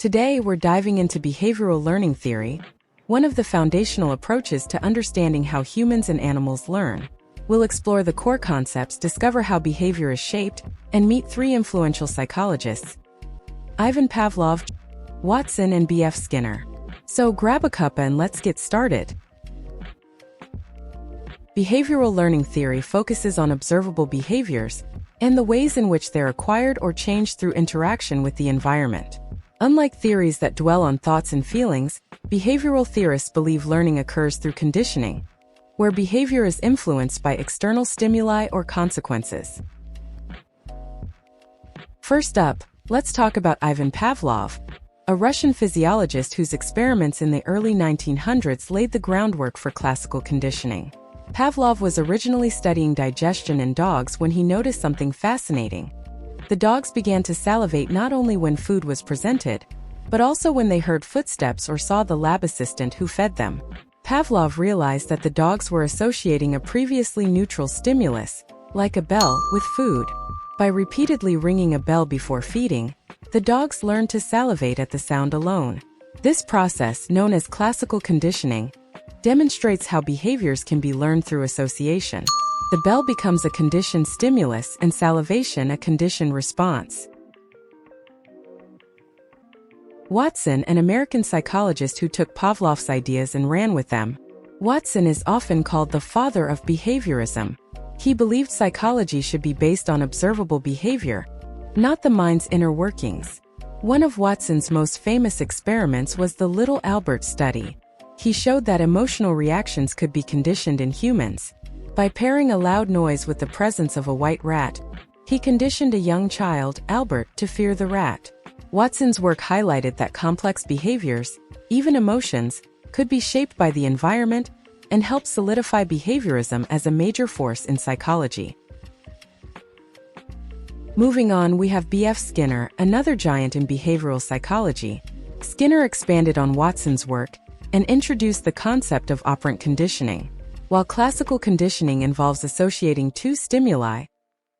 Today, we're diving into behavioral learning theory, one of the foundational approaches to understanding how humans and animals learn. We'll explore the core concepts, discover how behavior is shaped, and meet three influential psychologists: Ivan Pavlov, Watson, and B.F. Skinner. So grab a cuppa and let's get started. Behavioral learning theory focuses on observable behaviors and the ways in which they're acquired or changed through interaction with the environment. Unlike theories that dwell on thoughts and feelings, behavioral theorists believe learning occurs through conditioning, where behavior is influenced by external stimuli or consequences. First up, let's talk about Ivan Pavlov, a Russian physiologist whose experiments in the early 1900s laid the groundwork for classical conditioning. Pavlov was originally studying digestion in dogs when he noticed something fascinating. The dogs began to salivate not only when food was presented, but also when they heard footsteps or saw the lab assistant who fed them. Pavlov realized that the dogs were associating a previously neutral stimulus, like a bell, with food. By repeatedly ringing a bell before feeding, the dogs learned to salivate at the sound alone. This process, known as classical conditioning, demonstrates how behaviors can be learned through association. The bell becomes a conditioned stimulus and salivation a conditioned response. Watson, an American psychologist who took Pavlov's ideas and ran with them. Watson is often called the father of behaviorism. He believed psychology should be based on observable behavior, not the mind's inner workings. One of Watson's most famous experiments was the Little Albert study. He showed that emotional reactions could be conditioned in humans. By pairing a loud noise with the presence of a white rat, he conditioned a young child, Albert, to fear the rat. Watson's work highlighted that complex behaviors, even emotions, could be shaped by the environment and helped solidify behaviorism as a major force in psychology. Moving on, we have B.F. Skinner, another giant in behavioral psychology. Skinner expanded on Watson's work and introduced the concept of operant conditioning. While classical conditioning involves associating two stimuli,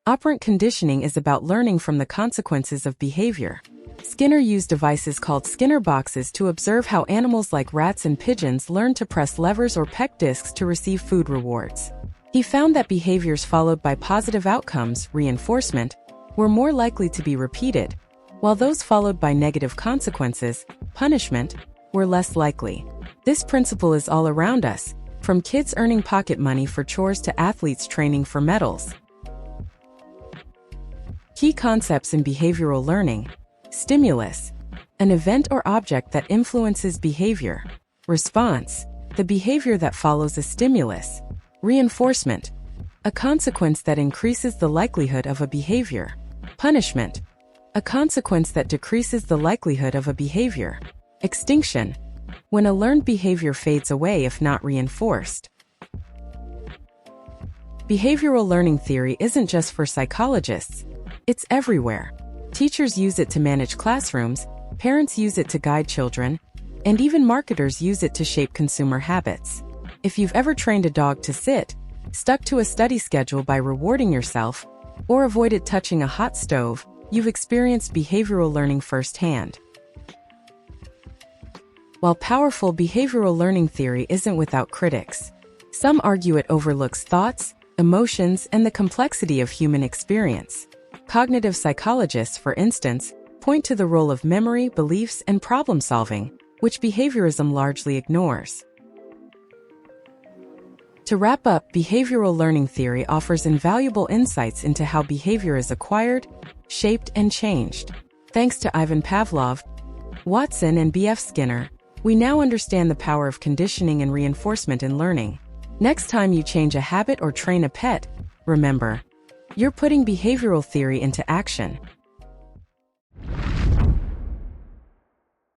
operant conditioning is about learning from the consequences of behavior. Skinner used devices called Skinner boxes to observe how animals like rats and pigeons learn to press levers or peck discs to receive food rewards. He found that behaviors followed by positive outcomes, reinforcement, were more likely to be repeated, while those followed by negative consequences, punishment, were less likely. This principle is all around us, from kids earning pocket money for chores to athletes training for medals. Key concepts in behavioral learning: stimulus, an event or object that influences behavior; response, the behavior that follows a stimulus; reinforcement, a consequence that increases the likelihood of a behavior; punishment, a consequence that decreases the likelihood of a behavior; extinction, when a learned behavior fades away if not reinforced. Behavioral learning theory isn't just for psychologists, it's everywhere. Teachers use it to manage classrooms, parents use it to guide children, and even marketers use it to shape consumer habits. If you've ever trained a dog to sit, stuck to a study schedule by rewarding yourself, or avoided touching a hot stove, you've experienced behavioral learning firsthand. While powerful, behavioral learning theory isn't without critics. Some argue it overlooks thoughts, emotions, and the complexity of human experience. Cognitive psychologists, for instance, point to the role of memory, beliefs, and problem-solving, which behaviorism largely ignores. To wrap up, behavioral learning theory offers invaluable insights into how behavior is acquired, shaped, and changed. Thanks to Ivan Pavlov, Watson, and B.F. Skinner, we now understand the power of conditioning and reinforcement in learning. Next time you change a habit or train a pet, remember, you're putting behavioral theory into action.